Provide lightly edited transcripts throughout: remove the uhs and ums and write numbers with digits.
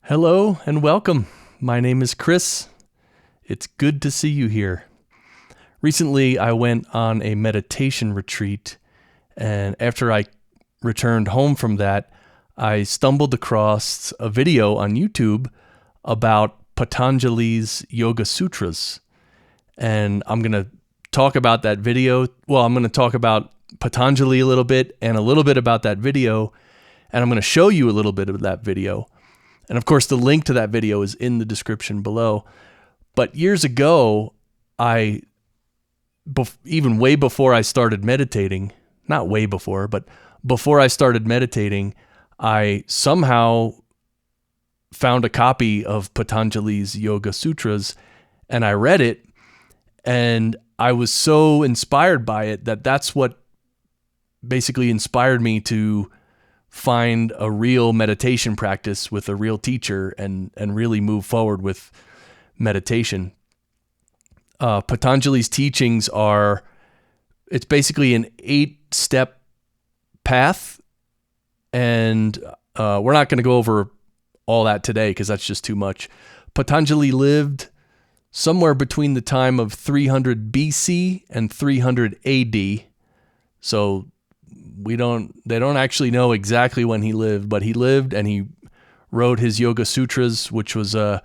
Hello and welcome. My name is Chris. It's good to see you here. Recently, I went on a meditation retreat, and after I returned home from that, I stumbled across a video on YouTube about Patanjali's Yoga Sutras. And I'm going to talk about that video. Well, I'm going to talk about Patanjali a little bit and a little bit about that video, and I'm going to show you a little bit of that video. And of course, the link to that video is in the description below. But years ago, even way before I started meditating, not way before, but before I started meditating, I somehow found a copy of Patanjali's Yoga Sutras, and I read it, and I was so inspired by it that's what basically inspired me to find a real meditation practice with a real teacher and really move forward with meditation. Patanjali's teachings it's basically an 8-step path, and we're not going to go over all that today because that's just too much. Patanjali lived somewhere between the time of 300 BC and 300 AD. So they don't actually know exactly when he lived, but he lived and he wrote his Yoga Sutras, which was a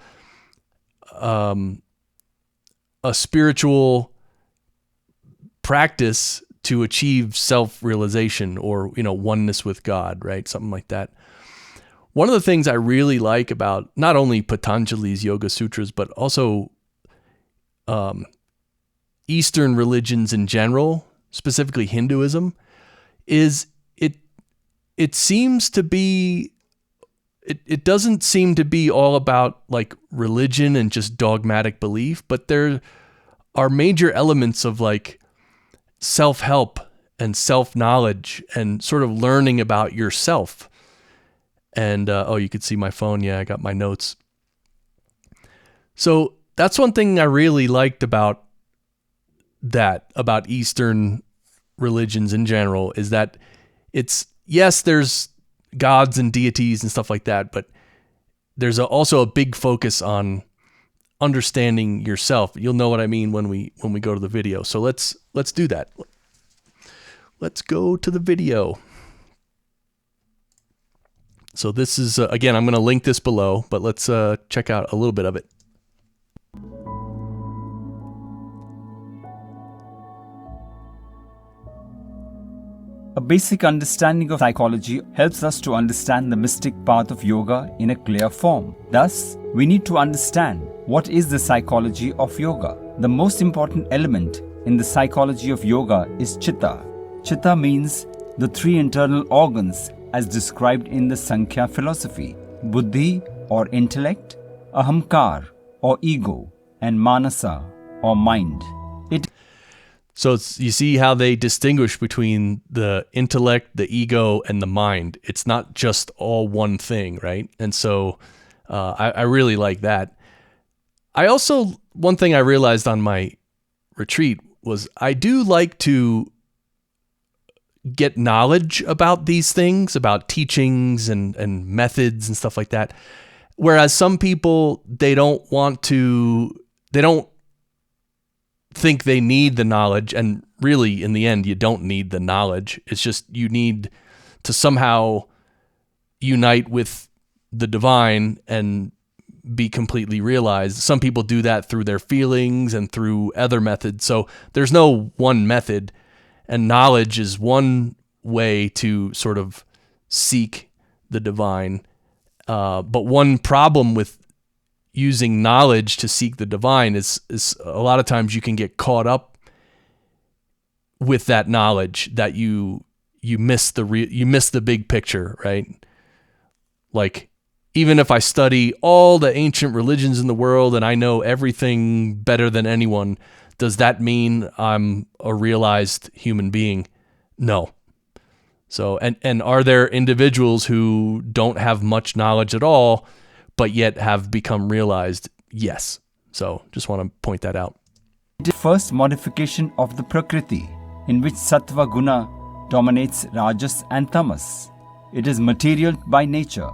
spiritual practice to achieve self-realization or, oneness with God, right? Something like that. One of the things I really like about not only Patanjali's Yoga Sutras, but also Eastern religions in general, specifically Hinduism, is it seems to be, it doesn't seem to be all about like religion and just dogmatic belief, but there are major elements of like self-help and self-knowledge and sort of learning about yourself. And, you could see my phone. Yeah, I got my notes. So that's one thing I really liked about Eastern religions in general, is that there's gods and deities and stuff like that, but there's also a big focus on understanding yourself. You'll know what I mean when we go to the video. So let's do that. Let's go to the video. So this is, again, I'm going to link this below, but let's check out a little bit of it. A basic understanding of psychology helps us to understand the mystic path of yoga in a clear form. Thus, we need to understand what is the psychology of yoga. The most important element in the psychology of yoga is chitta. Chitta means the 3 internal organs as described in the Sankhya philosophy: buddhi or intellect, ahamkar or ego, and manasa or mind. So you see how they distinguish between the intellect, the ego, and the mind. It's not just all one thing, right? And so I really like that. One thing I realized on my retreat was I do like to get knowledge about these things, about teachings and methods and stuff like that. Whereas some people, they don't think they need the knowledge, and really in the end you don't need the knowledge. It's just you need to somehow unite with the divine and be completely realized. Some people do that through their feelings and through other methods. So there's no one method, and knowledge is one way to sort of seek the divine. But one problem with using knowledge to seek the divine is a lot of times you can get caught up with that knowledge that you miss the big picture, right? Like, even if I study all the ancient religions in the world and I know everything better than anyone, does that mean I'm a realized human being? No. So, and are there individuals who don't have much knowledge at all, but yet have become realized? Yes. So just want to point that out. The first modification of the Prakriti, in which Sattva Guna dominates Rajas and Tamas. It is material by nature.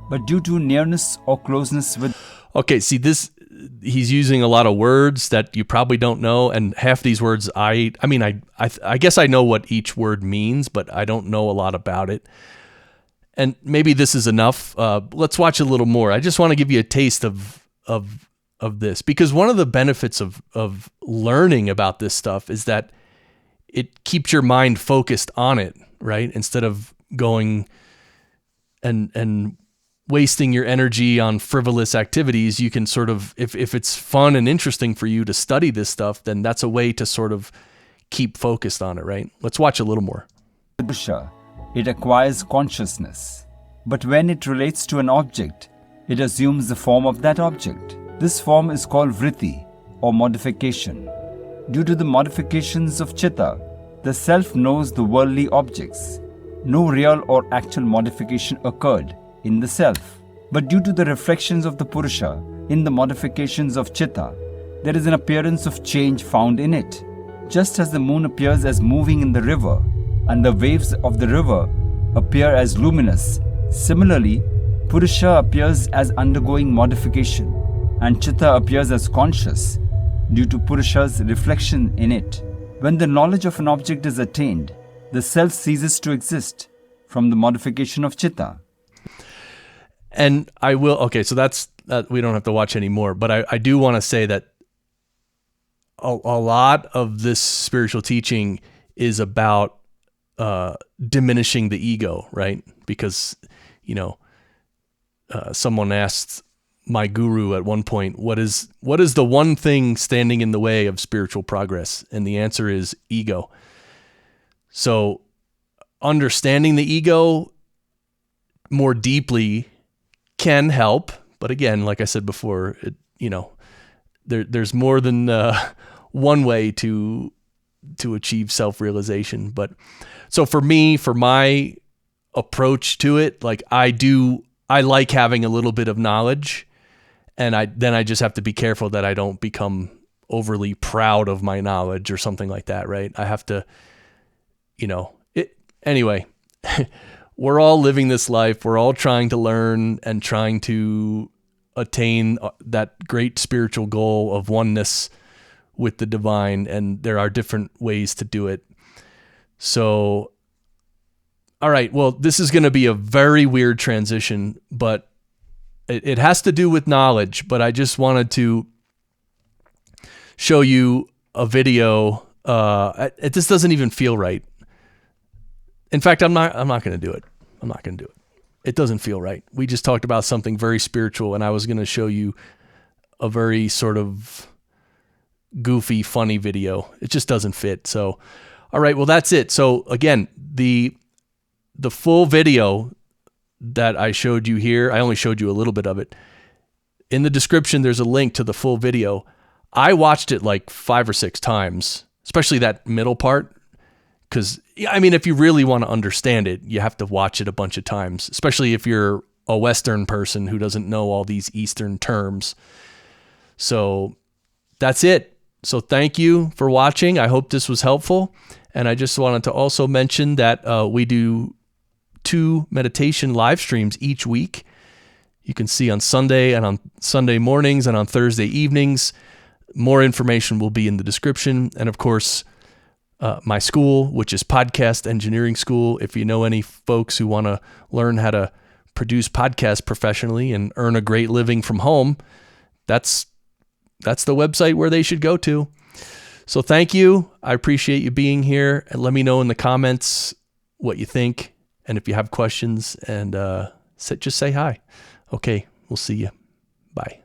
but due to nearness or closeness with. Okay, see this, he's using a lot of words that you probably don't know, and half these words I guess I know what each word means, but I don't know a lot about it. And maybe this is enough. Let's watch a little more. I just want to give you a taste of this, because one of the benefits of learning about this stuff is that it keeps your mind focused on it, right? Instead of going and wasting your energy on frivolous activities, you can sort of, if it's fun and interesting for you to study this stuff, then that's a way to sort of keep focused on it, right? Let's watch a little more. It acquires consciousness. But when it relates to an object, it assumes the form of that object. This form is called vritti, or modification. Due to the modifications of chitta, the self knows the worldly objects. No real or actual modification occurred in the self. But due to the reflections of the Purusha in the modifications of chitta, there is an appearance of change found in it. Just as the moon appears as moving in the river, and the waves of the river appear as luminous, similarly, Purusha appears as undergoing modification, and chitta appears as conscious due to Purusha's reflection in it. When the knowledge of an object is attained, the self ceases to exist from the modification of chitta. And I will, okay, so that's, we don't have to watch anymore, but I do want to say that a lot of this spiritual teaching is about diminishing the ego, right? Because, someone asked my guru at one point, what is the one thing standing in the way of spiritual progress? And the answer is ego. So understanding the ego more deeply can help, but again, like I said before, there's more than one way to achieve self-realization. But so for me, for my approach to it, like I like having a little bit of knowledge, and I just have to be careful that I don't become overly proud of my knowledge or something like that, right? I have to, anyway, we're all living this life. We're all trying to learn and trying to attain that great spiritual goal of oneness with the divine, and there are different ways to do it. So, all right, well, this is going to be a very weird transition, but it has to do with knowledge, but I just wanted to show you a video. This doesn't even feel right. In fact, I'm not going to do it. I'm not going to do it. It doesn't feel right. We just talked about something very spiritual, and I was going to show you a very sort of goofy, funny video. It just doesn't fit. So, all right, well, that's it. So again, the full video that I showed you here, I only showed you a little bit of it. In the description, there's a link to the full video. I watched it like 5 or 6 times, especially that middle part. Because, if you really want to understand it, you have to watch it a bunch of times, especially if you're a Western person who doesn't know all these Eastern terms. So that's it. So thank you for watching. I hope this was helpful. And I just wanted to also mention that we do 2 meditation live streams each week. You can see on Sunday and on Sunday mornings and on Thursday evenings. More information will be in the description. And of course, my school, which is Podcast Engineering School. If you know any folks who want to learn how to produce podcasts professionally and earn a great living from home, that's the website where they should go to. So thank you. I appreciate you being here, and let me know in the comments what you think, and if you have questions, and just say hi. Okay, we'll see you. Bye.